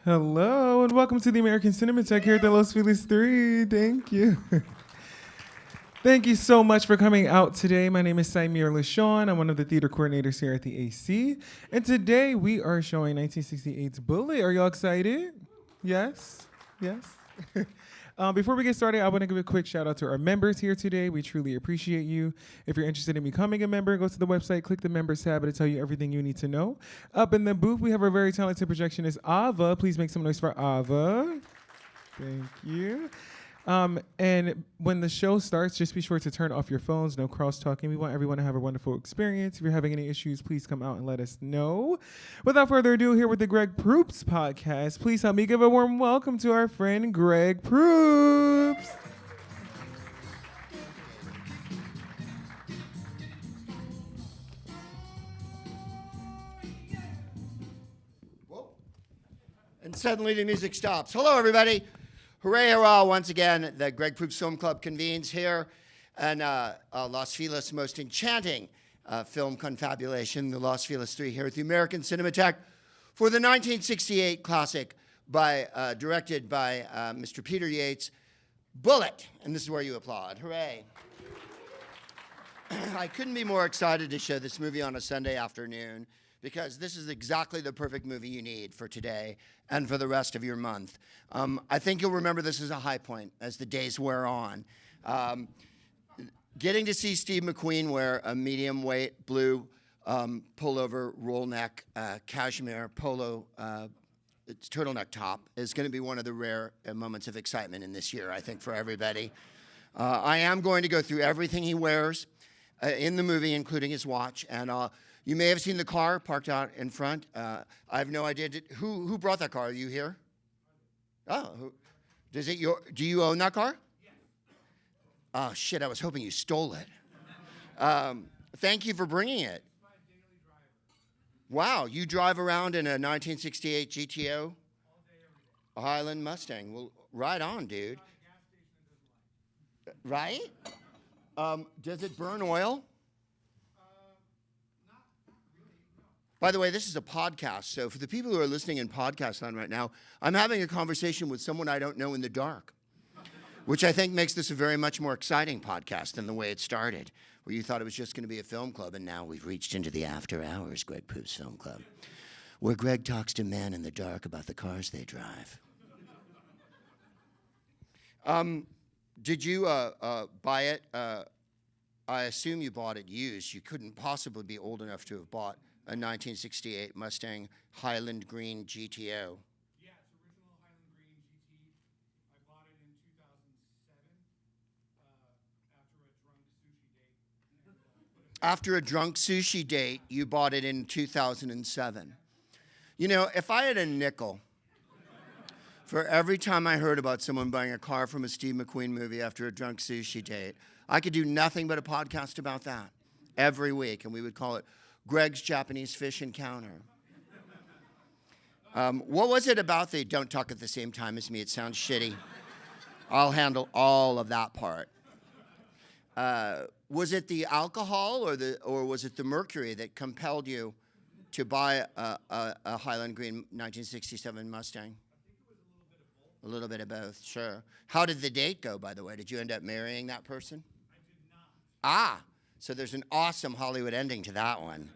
Hello and welcome to the American Cinematheque here at the Los Feliz 3. Thank you. Thank you so much for coming out today. My name is Saimir LaShawn. I'm one of the theater coordinators here at the AC. And today we are showing 1968's Bullitt. Are y'all excited? Yes? Yes? Before we get started, I want to give a quick shout out to our members here today. We truly appreciate you. If you're interested in becoming a member, go to the website, click the members tab. It'll tell you everything you need to know. Up in the booth, we have our very talented projectionist, Ava. Please make some noise for Ava. Thank you. And when the show starts, just be sure to turn off your phones, no cross-talking. We want everyone to have a wonderful experience. If you're having any issues, please come out and let us know. Without further ado, here with the Greg Proops podcast, please help me give a warm welcome to our friend Greg Proops. Whoa. And suddenly the music stops. Hello, everybody. Hooray, hurrah, once again, the Greg Proops Film Club convenes here in Los Feliz' most enchanting film confabulation, the Los Feliz 3 here at the American Cinematheque for the 1968 classic directed by Mr. Peter Yates, Bullitt. And this is where you applaud. Hooray. I couldn't be more excited to show this movie on a Sunday afternoon because this is exactly the perfect movie you need for today and for the rest of your month. I think you'll remember this as a high point as the days wear on. Getting to see Steve McQueen wear a medium weight blue pullover, roll neck, cashmere polo turtleneck top is going to be one of the rare moments of excitement in this year, I think, for everybody. I am going to go through everything he wears in the movie, including his watch, and you may have seen the car parked out in front. I have no idea. Who brought that car? Are you here? Oh, do you own that car? Yes. Oh, shit, I was hoping you stole it. Thank you for bringing it. It's my daily driver. Wow, you drive around in a 1968 GTO? All day, every day. A Highland Mustang. Well, right on, dude. Right? Does it burn oil? By the way, this is a podcast, so for the people who are listening in podcast land right now, I'm having a conversation with someone I don't know in the dark, which I think makes this a very much more exciting podcast than the way it started, where you thought it was just going to be a film club, and now we've reached into the after hours Greg Proops Film Club, where Greg talks to men in the dark about the cars they drive. Did you buy it? I assume you bought it used. You couldn't possibly be old enough to have bought a 1968 Mustang Highland Green GTO. Yeah, it's original Highland Green GT. I bought it in 2007 after a drunk sushi date. After a drunk sushi date, you bought it in 2007. You know, if I had a nickel for every time I heard about someone buying a car from a Steve McQueen movie after a drunk sushi date, I could do nothing but a podcast about that every week, and we would call it Greg's Japanese Fish Encounter. What was it about the don't talk at the same time as me? It sounds shitty. I'll handle all of that part. Was it the alcohol or was it the mercury that compelled you to buy a Highland Green 1967 Mustang? I think it was a little bit of both. A little bit of both, sure. How did the date go, by the way? Did you end up marrying that person? I did not. Ah. So there's an awesome Hollywood ending to that one.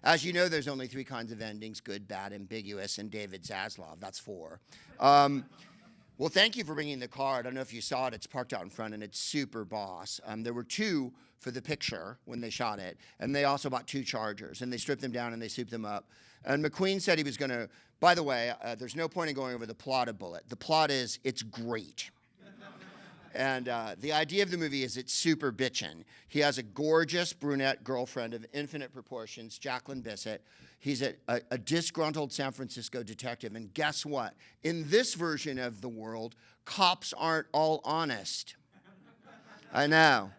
As you know, there's only 3 kinds of endings: good, bad, ambiguous, and David Zaslav. That's 4. Well, thank you for bringing the car. I don't know if you saw it. It's parked out in front, and it's super boss. There were 2 for the picture when they shot it, and they also bought 2 Chargers, and they stripped them down, and they souped them up. And McQueen said he was going to, by the way, there's no point in going over the plot of Bullitt. The plot is, it's great. And the idea of the movie is it's super bitchin'. He has a gorgeous brunette girlfriend of infinite proportions, Jacqueline Bisset. He's a disgruntled San Francisco detective. And guess what? In this version of the world, cops aren't all honest. I know.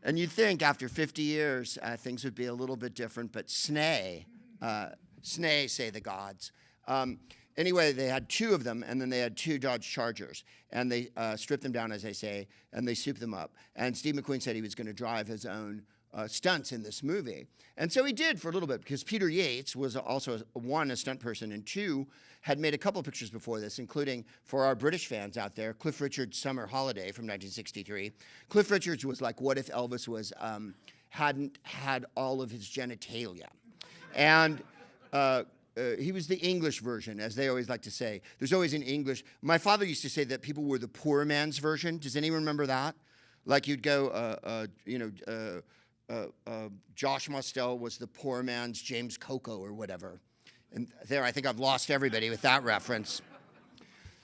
And you'd think after 50 years, things would be a little bit different. But snay, say the gods. Anyway, they had 2 of them, and then they had 2 Dodge Chargers. And they stripped them down, as I say, and they souped them up. And Steve McQueen said he was going to drive his own stunts in this movie. And so he did for a little bit, because Peter Yates was also, one, a stunt person, and two, had made a couple of pictures before this, including, for our British fans out there, Cliff Richard's Summer Holiday from 1963. Cliff Richards was like, what if Elvis was, hadn't had all of his genitalia? And he was the English version, as they always like to say. There's always an English. My father used to say that people were the poor man's version. Does anyone remember that? Like you'd go, Josh Mostel was the poor man's James Coco or whatever. And there, I think I've lost everybody with that reference.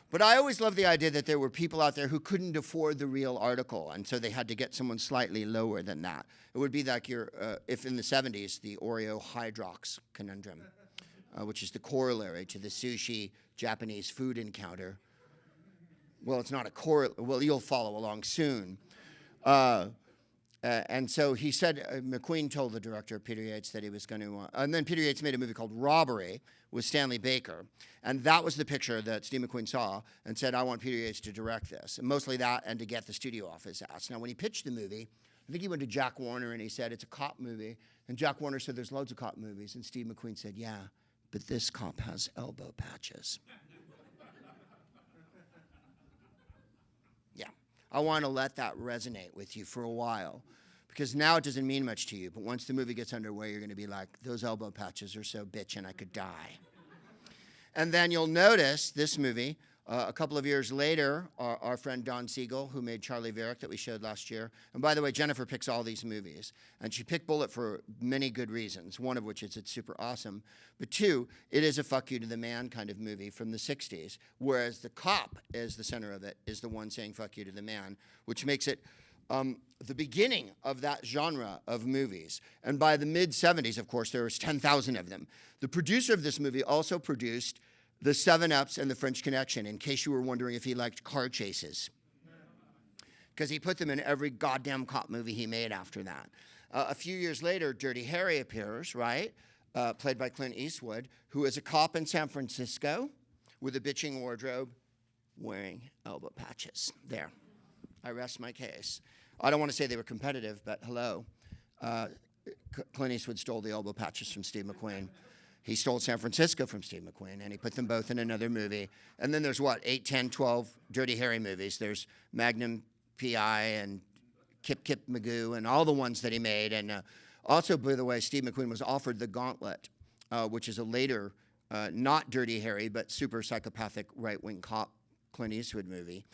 But I always loved the idea that there were people out there who couldn't afford the real article, and so they had to get someone slightly lower than that. It would be like if in the 70s, the Oreo Hydrox conundrum, which is the corollary to the sushi Japanese food encounter. Well, it's not a corollary. Well, you'll follow along soon. And so he said, McQueen told the director, Peter Yates, that he was going to, and then Peter Yates made a movie called Robbery with Stanley Baker. And that was the picture that Steve McQueen saw and said, I want Peter Yates to direct this. And mostly that and to get the studio off his ass. Now, when he pitched the movie, I think he went to Jack Warner and he said, it's a cop movie. And Jack Warner said, there's loads of cop movies. And Steve McQueen said, yeah, but this cop has elbow patches. Yeah. I want to let that resonate with you for a while, because now it doesn't mean much to you, but once the movie gets underway, you're going to be like, those elbow patches are so bitchin' I could die. And then you'll notice this movie, a couple of years later, our friend Don Siegel, who made Charlie Varick that we showed last year, and by the way, Jennifer picks all these movies, and she picked Bullitt for many good reasons, one of which is it's super awesome, but two, it is a fuck you to the man kind of movie from the 60s, whereas the cop is the center of it, is the one saying fuck you to the man, which makes it the beginning of that genre of movies. And by the mid-70s, of course, there was 10,000 of them. The producer of this movie also produced the 7-Ups and the French Connection, in case you were wondering if he liked car chases, because he put them in every goddamn cop movie he made after that. A few years later, Dirty Harry appears, right? Played by Clint Eastwood, who is a cop in San Francisco with a bitching wardrobe, wearing elbow patches. There. I rest my case. I don't want to say they were competitive, but hello. Clint Eastwood stole the elbow patches from Steve McQueen. He stole San Francisco from Steve McQueen, and he put them both in another movie. And then there's what, 8, 10, 12 Dirty Harry movies. There's Magnum P.I. and Kip Kip Magoo and all the ones that he made. And also, by the way, Steve McQueen was offered The Gauntlet, which is a later, not Dirty Harry, but super psychopathic right-wing cop Clint Eastwood movie.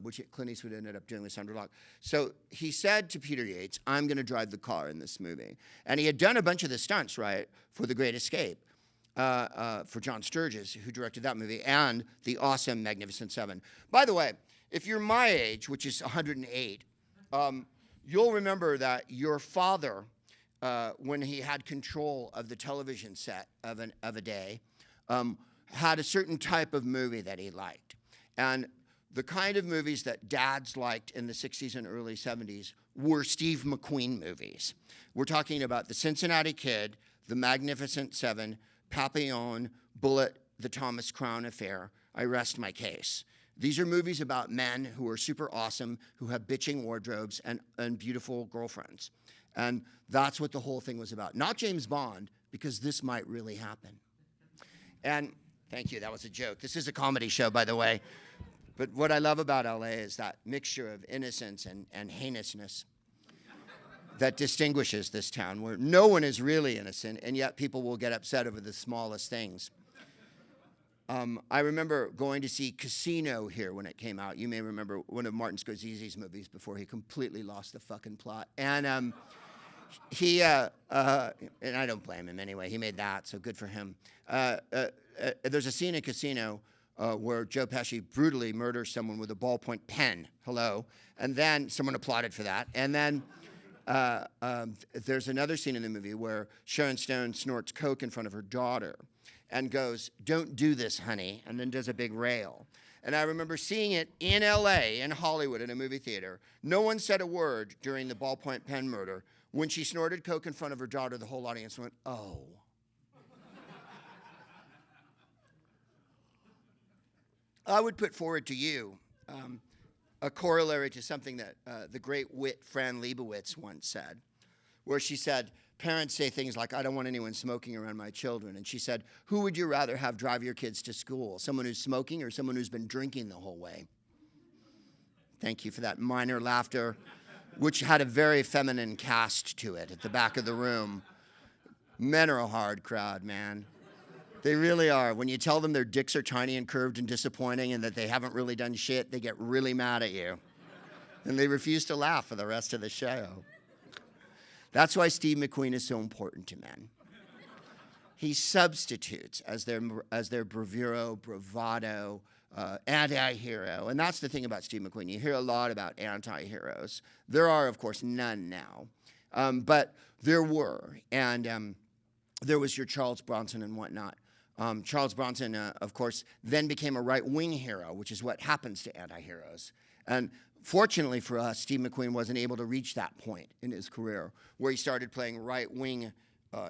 Which Clint Eastwood ended up doing with Sandra Bullock. So he said to Peter Yates, I'm going to drive the car in this movie. And he had done a bunch of the stunts, right, for The Great Escape, for John Sturges, who directed that movie, and the awesome Magnificent Seven. By the way, if you're my age, which is 108, you'll remember that your father, when he had control of the television set of a day, had a certain type of movie that he liked. And the kind of movies that dads liked in the 60s and early 70s were Steve McQueen movies. We're talking about The Cincinnati Kid, The Magnificent Seven, Papillon, Bullitt, The Thomas Crown Affair. I rest my case. These are movies about men who are super awesome, who have bitching wardrobes and beautiful girlfriends. And that's what the whole thing was about. Not James Bond, because this might really happen. And thank you, that was a joke. This is a comedy show, by the way. But what I love about LA is that mixture of innocence and heinousness that distinguishes this town, where no one is really innocent, and yet people will get upset over the smallest things. I remember going to see Casino here when it came out. You may remember one of Martin Scorsese's movies before he completely lost the fucking plot. And and I don't blame him anyway. He made that, so good for him. There's a scene in Casino where Joe Pesci brutally murders someone with a ballpoint pen. Hello. And then someone applauded for that. And then there's another scene in the movie where Sharon Stone snorts coke in front of her daughter and goes, "Don't do this, honey," and then does a big rail. And I remember seeing it in LA, in Hollywood, in a movie theater. No one said a word during the ballpoint pen murder. When she snorted coke in front of her daughter, the whole audience went, "Oh." I would put forward to you a corollary to something that the great wit Fran Lebowitz once said, where she said, parents say things like, I don't want anyone smoking around my children. And she said, who would you rather have drive your kids to school? Someone who's smoking or someone who's been drinking the whole way? Thank you for that minor laughter, which had a very feminine cast to it at the back of the room. Men are a hard crowd, man. They really are. When you tell them their dicks are tiny and curved and disappointing and that they haven't really done shit, they get really mad at you. And they refuse to laugh for the rest of the show. That's why Steve McQueen is so important to men. He substitutes as their bravado, anti-hero. And that's the thing about Steve McQueen. You hear a lot about anti-heroes. There are, of course, none now. But there were. And there was your Charles Bronson and whatnot. Charles Bronson, of course, then became a right-wing hero, which is what happens to anti-heroes. And fortunately for us, Steve McQueen wasn't able to reach that point in his career where he started playing right-wing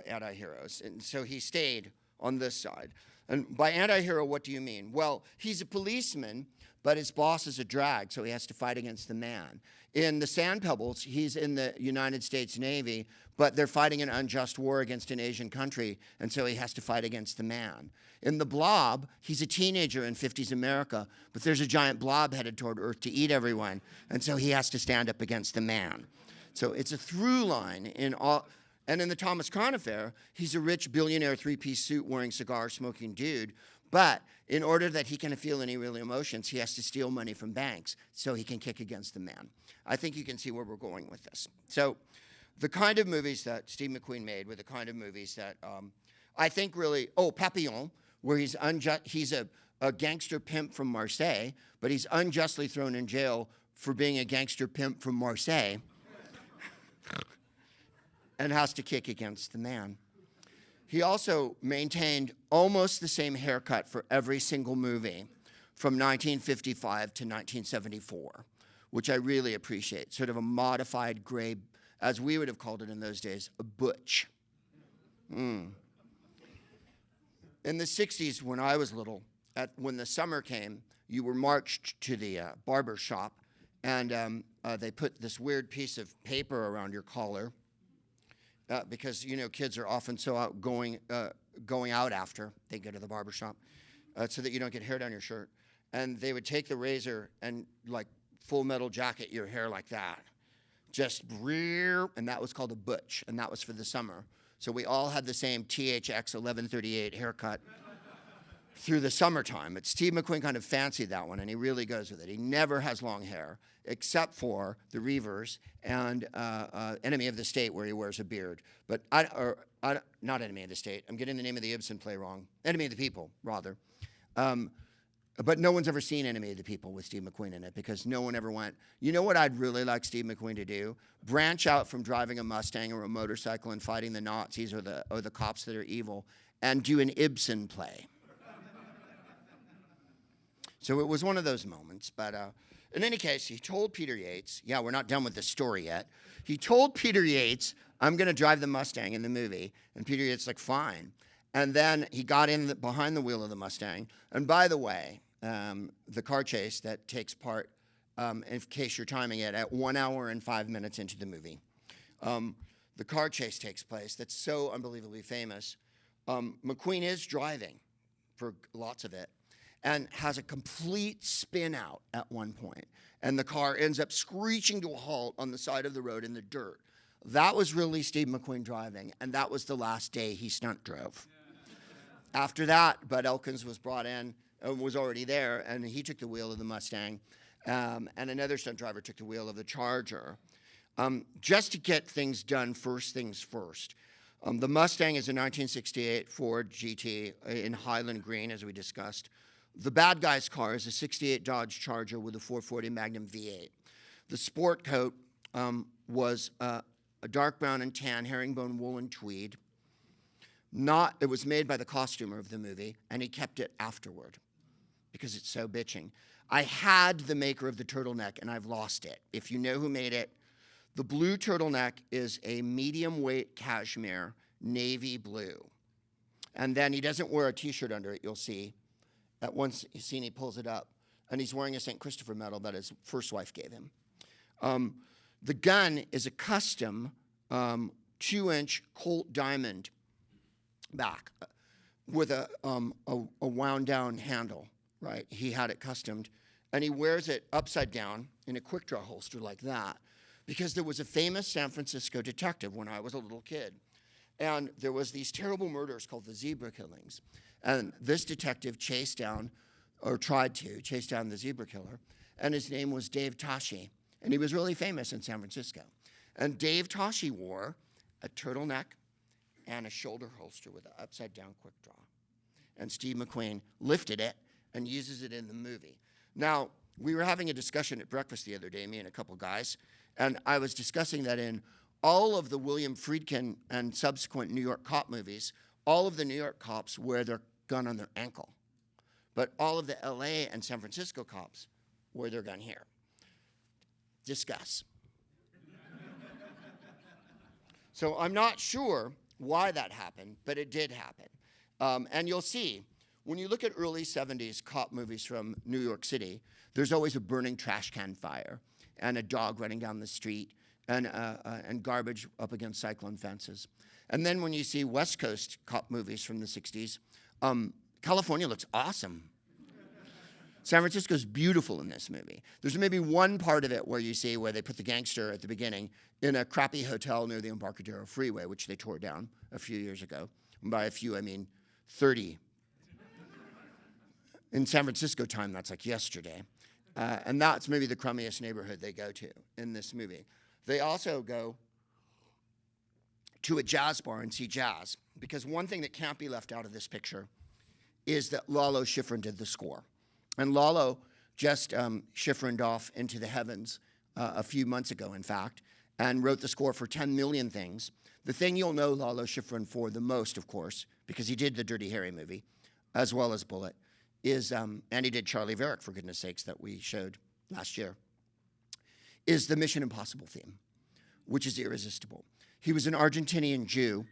anti-heroes. And so he stayed on this side. And by anti-hero, what do you mean? Well, he's a policeman, but his boss is a drag, so he has to fight against the man. In the Sand Pebbles, he's in the United States Navy, but they're fighting an unjust war against an Asian country, and so he has to fight against the man. In The Blob, he's a teenager in 50s America, but there's a giant blob headed toward Earth to eat everyone, and so he has to stand up against the man. So it's a through line in all. And in the Thomas Crown Affair, he's a rich billionaire three-piece suit wearing cigar smoking dude, but in order that he can feel any real emotions, he has to steal money from banks so he can kick against the man. I think you can see where we're going with this. So the kind of movies that Steve McQueen made were the kind of movies that I think really, Papillon, where he's a gangster pimp from Marseille, but he's unjustly thrown in jail for being a gangster pimp from Marseille and has to kick against the man. He also maintained almost the same haircut for every single movie from 1955 to 1974, which I really appreciate. Sort of a modified gray, as we would have called it in those days, a butch. In the 60s, when I was little, when the summer came, you were marched to the barber shop, and they put this weird piece of paper around your collar, because, you know, kids are often so outgoing, going out after they go to the barbershop, so that you don't get hair down your shirt. And they would take the razor and, like, full metal jacket your hair like that. Just, and that was called a butch, and that was for the summer. So we all had the same THX 1138 haircut through the summertime. But Steve McQueen kind of fancied that one, and he really goes with it. He never has long hair, except for the Reavers and Enemy of the State, where he wears a beard. But not Enemy of the State. I'm getting the name of the Ibsen play wrong. Enemy of the People, rather. But no one's ever seen Enemy of the People with Steve McQueen in it, because no one ever went, you know what I'd really like Steve McQueen to do? Branch out from driving a Mustang or a motorcycle and fighting the Nazis or the cops that are evil, and do an Ibsen play. So it was one of those moments. But in any case, he told Peter Yates, yeah, we're not done with the story yet. He told Peter Yates, I'm going to drive the Mustang in the movie. And Peter Yates like, fine. And then he got in behind the wheel of the Mustang. And by the way, the car chase that takes part, in case you're timing it, at 1 hour and 5 minutes into the movie. The car chase takes place. That's so unbelievably famous. McQueen is driving for lots of it and has a complete spin out at one point. And the car ends up screeching to a halt on the side of the road in the dirt. That was really Steve McQueen driving, and that was the last day he stunt drove. After that, Bud Elkins was brought in and was already there, and he took the wheel of the Mustang, and another stunt driver took the wheel of the Charger. Just to get things done, first things first. The Mustang is a 1968 Ford GT in Highland Green, as we discussed. The bad guy's car is a 68 Dodge Charger with a 440 Magnum V8. The sport coat was a dark brown and tan herringbone woolen tweed. It was made by the costumer of the movie, and he kept it afterward because it's so bitching. I had the maker of the turtleneck, and I've lost it. If you know who made it, the blue turtleneck is a medium weight cashmere, navy blue. And then he doesn't wear a t-shirt under it, you'll see. At one scene, he pulls it up, and he's wearing a St. Christopher medal that his first wife gave him. The gun is a custom 2-inch Colt Diamond back with a wound down handle, right? He had it customed, and he wears it upside down in a quick draw holster like that, because there was a famous San Francisco detective when I was a little kid, and there was these terrible murders called the zebra killings, and this detective tried to chase down the zebra killer, and his name was Dave Toschi, and he was really famous in San Francisco. And Dave Toschi wore a turtleneck and a shoulder holster with an upside-down quick draw. And Steve McQueen lifted it and uses it in the movie. Now, we were having a discussion at breakfast the other day, me and a couple guys, and I was discussing that in all of the William Friedkin and subsequent New York cop movies, all of the New York cops wear their gun on their ankle. But all of the LA and San Francisco cops wear their gun here. Discuss. So I'm not sure why that happened, but it did happen. And you'll see, when you look at early 70s cop movies from New York City, there's always a burning trash can fire and a dog running down the street and garbage up against cyclone fences. And then when you see West Coast cop movies from the 60s, California looks awesome. San Francisco's beautiful in this movie. There's maybe one part of it where you see where they put the gangster at the beginning in a crappy hotel near the Embarcadero Freeway, which they tore down a few years ago. And by a few, I mean 30. In San Francisco time, that's like yesterday. And that's maybe the crummiest neighborhood they go to in this movie. They also go to a jazz bar and see jazz, because one thing that can't be left out of this picture is that Lalo Schifrin did the score. And Lalo just Schifrined off into the heavens a few months ago, in fact, and wrote the score for 10 Million Things. The thing you'll know Lalo Schifrin for the most, of course, because he did the Dirty Harry movie, as well as Bullitt, is, and he did Charlie Varick, for goodness sakes, that we showed last year, is the Mission Impossible theme, which is irresistible. He was an Argentinian Jew,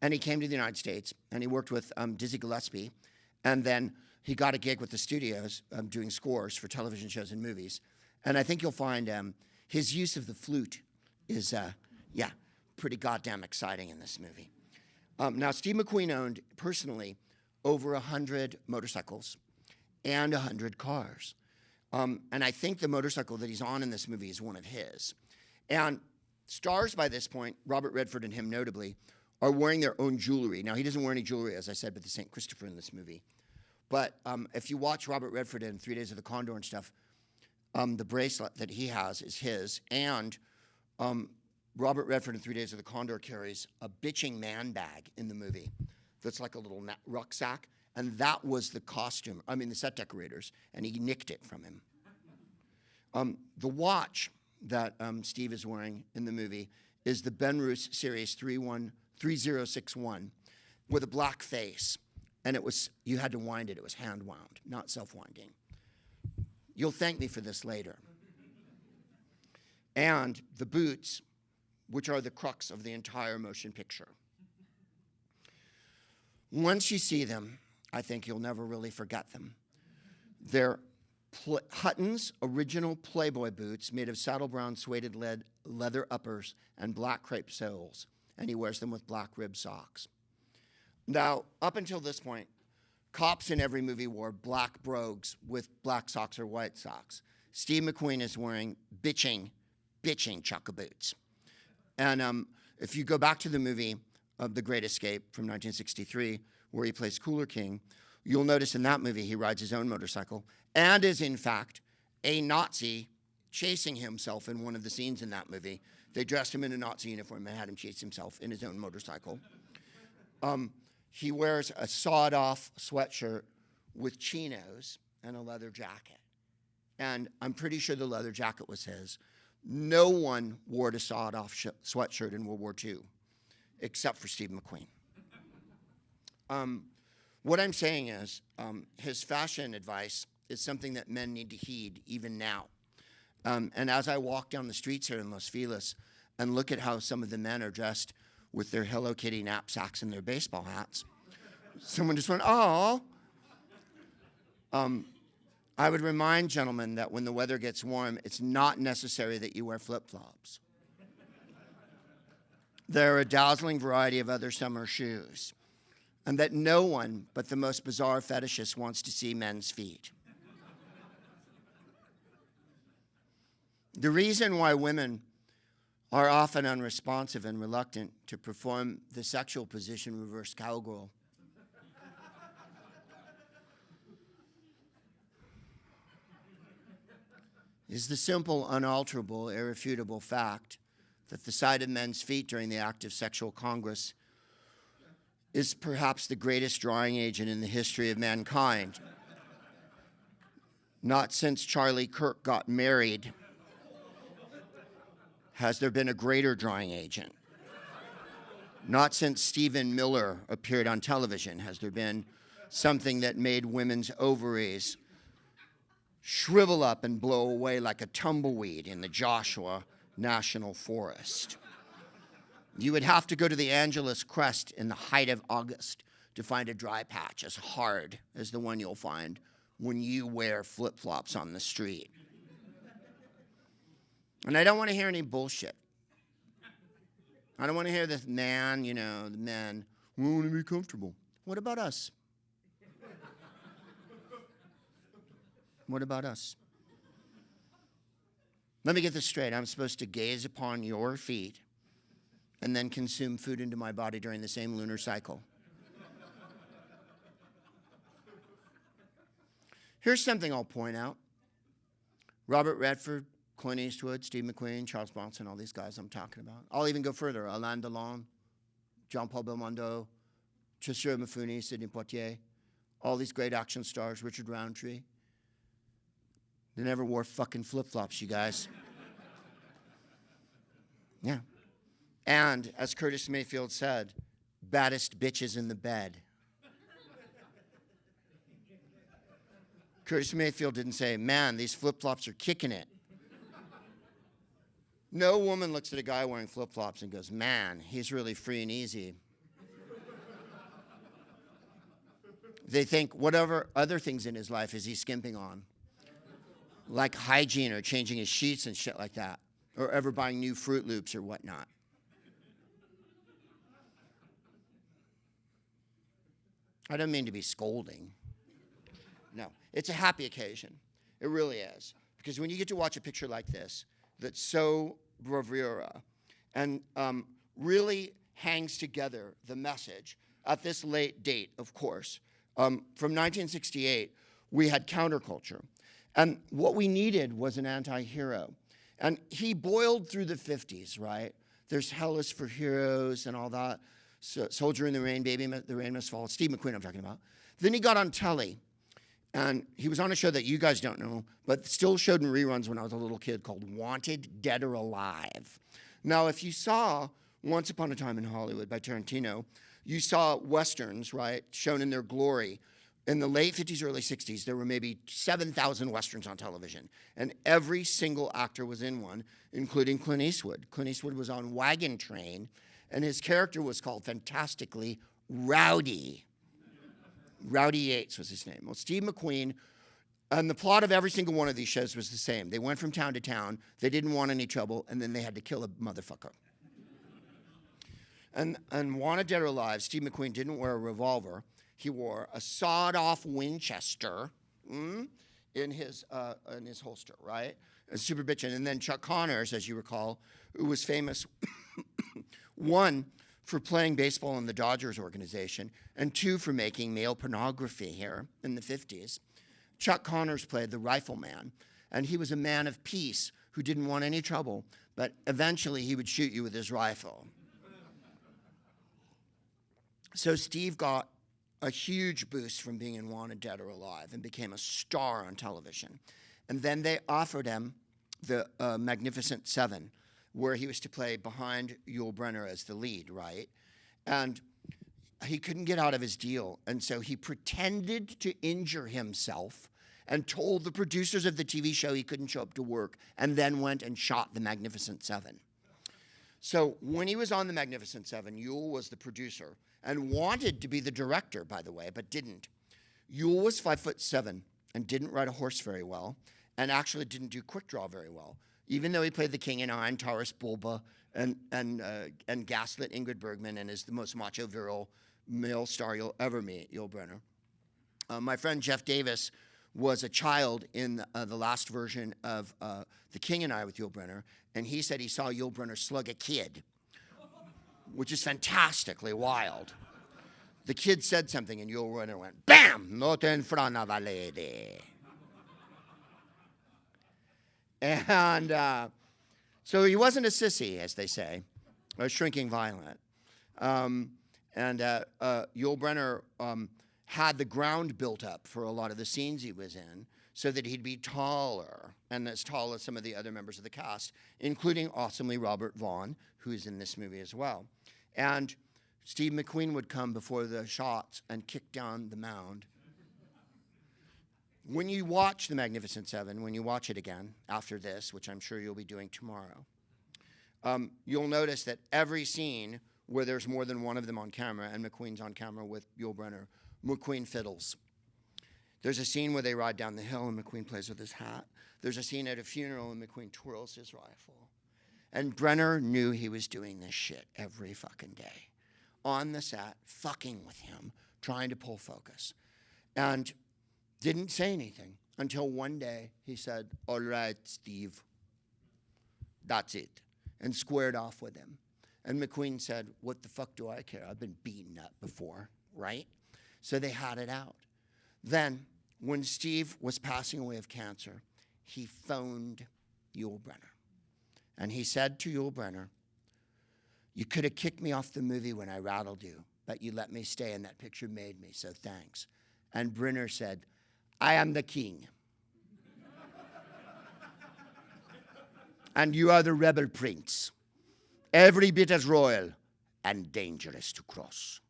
and he came to the United States, and he worked with Dizzy Gillespie, and then he got a gig with the studios doing scores for television shows and movies. And I think you'll find his use of the flute is, pretty goddamn exciting in this movie. Now, Steve McQueen owned, personally, over 100 motorcycles and 100 cars. And I think the motorcycle that he's on in this movie is one of his. And stars by this point, Robert Redford and him notably, are wearing their own jewelry. Now, he doesn't wear any jewelry, as I said, but the St. Christopher in this movie. But if you watch Robert Redford in 3 Days of the Condor and stuff, the bracelet that he has is his. And Robert Redford in 3 Days of the Condor carries a bitching man bag in the movie that's like a little rucksack. And that was the the set decorators, and he nicked it from him. The watch that Steve is wearing in the movie is the Benrus Series 3061 with a black face. And you had to wind it. It was hand wound, not self-winding. You'll thank me for this later. And the boots, which are the crux of the entire motion picture. Once you see them, I think you'll never really forget them. They're Hutton's original Playboy boots made of saddle brown suede leather uppers and black crepe soles. And he wears them with black rib socks. Now, up until this point, cops in every movie wore black brogues with black socks or white socks. Steve McQueen is wearing bitching chukka boots. And if you go back to the movie The Great Escape from 1963, where he plays Cooler King, you'll notice in that movie he rides his own motorcycle and is, in fact, a Nazi chasing himself in one of the scenes in that movie. They dressed him in a Nazi uniform and had him chase himself in his own motorcycle. He wears a sawed-off sweatshirt with chinos and a leather jacket. And I'm pretty sure the leather jacket was his. No one wore a sawed-off sweatshirt in World War II, except for Steve McQueen. What I'm saying is his fashion advice is something that men need to heed even now. And as I walk down the streets here in Los Feliz and look at how some of the men are dressed with their Hello Kitty knapsacks and their baseball hats, someone just went, "Oh." I would remind gentlemen that when the weather gets warm, it's not necessary that you wear flip-flops. There are a dazzling variety of other summer shoes, and that no one but the most bizarre fetishist wants to see men's feet. The reason why women are often unresponsive and reluctant to perform the sexual position reverse cowgirl is the simple, unalterable, irrefutable fact that the sight of men's feet during the act of sexual congress is perhaps the greatest drawing agent in the history of mankind. Not since Charlie Kirk got married has there been a greater drawing agent. Not since Stephen Miller appeared on television has there been something that made women's ovaries shrivel up and blow away like a tumbleweed in the Joshua National Forest. You would have to go to the Angeles Crest in the height of August to find a dry patch as hard as the one you'll find when you wear flip-flops on the street. And I don't want to hear any bullshit. I don't want to hear this man, the men, we want to be comfortable. What about us? What about us? Let me get this straight. I'm supposed to gaze upon your feet and then consume food into my body during the same lunar cycle. Here's something I'll point out. Robert Redford, Clint Eastwood, Steve McQueen, Charles Bronson, all these guys I'm talking about. I'll even go further. Alain Delon, Jean-Paul Belmondo, Tristram Mifune, Sidney Poitier, all these great action stars, Richard Roundtree. They never wore fucking flip-flops, you guys. Yeah. And, as Curtis Mayfield said, baddest bitches in the bed. Curtis Mayfield didn't say, man, these flip-flops are kicking it. No woman looks at a guy wearing flip-flops and goes, man, he's really free and easy. They think whatever other things in his life is he skimping on. Like hygiene or changing his sheets and shit like that. Or ever buying new Fruit Loops or whatnot. I don't mean to be scolding. No, it's a happy occasion. It really is. Because when you get to watch a picture like this, that's so bravura and really hangs together the message at this late date, of course. From 1968, we had counterculture. And what we needed was an anti-hero. And he boiled through the 50s, right? There's Hell is for Heroes and all that. So, Soldier in the Rain, Baby, the Rain Must Fall. Steve McQueen I'm talking about. Then he got on telly. And he was on a show that you guys don't know, but still showed in reruns when I was a little kid called Wanted, Dead or Alive. Now, if you saw Once Upon a Time in Hollywood by Tarantino, you saw Westerns, right, shown in their glory. In the late 50s, early 60s, there were maybe 7,000 Westerns on television. And every single actor was in one, including Clint Eastwood. Clint Eastwood was on Wagon Train, and his character was called fantastically Rowdy. Rowdy Yates was his name. Well, Steve McQueen, and the plot of every single one of these shows was the same. They went from town to town, they didn't want any trouble, and then they had to kill a motherfucker. And Wanted Dead or Alive, Steve McQueen didn't wear a revolver. He wore a sawed-off Winchester in his holster, right? A super bitchin'. And then Chuck Connors, as you recall, who was famous, one, for playing baseball in the Dodgers organization, and two, for making male pornography here in the 50s. Chuck Connors played the rifleman, and he was a man of peace who didn't want any trouble, but eventually he would shoot you with his rifle. So Steve got a huge boost from being in Wanted, Dead or Alive and became a star on television. And then they offered him the Magnificent Seven, where he was to play behind Yul Brynner as the lead, right? And he couldn't get out of his deal, and so he pretended to injure himself and told the producers of the TV show he couldn't show up to work, and then went and shot the Magnificent Seven. So when he was on the Magnificent Seven, Yul was the producer and wanted to be the director, by the way, but didn't. Yul was 5'7" and didn't ride a horse very well, and actually didn't do quick draw very well. even though he played the king in Iron Taurus Bulba and gaslit Ingrid Bergman and is the most macho, virile male star you'll ever meet, Yul Brynner. My friend Jeff Davis was a child in the last version of The King and I with Yul Brynner, and he said he saw Yul Brynner slug a kid, which is fantastically wild. The kid said something, and Yul Brynner went, "Bam! Not in front of a lady." And so he wasn't a sissy, as they say, or shrinking violet. Yul Brynner had the ground built up for a lot of the scenes he was in so that he'd be taller and as tall as some of the other members of the cast, including awesomely Robert Vaughn, who is in this movie as well. And Steve McQueen would come before the shots and kick down the mound. When you watch The Magnificent Seven, when you watch it again after this, which I'm sure you'll be doing tomorrow, you'll notice that every scene where there's more than one of them on camera, and McQueen's on camera with Yul Brynner, McQueen fiddles. There's a scene where they ride down the hill and McQueen plays with his hat. There's a scene at a funeral and McQueen twirls his rifle. And Brynner knew he was doing this shit every fucking day. On the set, fucking with him, trying to pull focus. And didn't say anything until one day he said, "All right, Steve, that's it," and squared off with him. And McQueen said, "What the fuck do I care? I've been beaten up before, right?" So they had it out. Then, when Steve was passing away of cancer, he phoned Yul Brynner. And he said to Yul Brynner, "You could have kicked me off the movie when I rattled you, but you let me stay and that picture made me, so thanks." And Brynner said, "I am the king. And you are the rebel prince. Every bit as royal and dangerous to cross."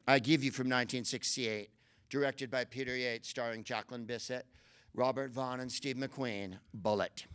I Give You from 1968, directed by Peter Yates, starring Jacqueline Bisset, Robert Vaughn, and Steve McQueen, Bullitt.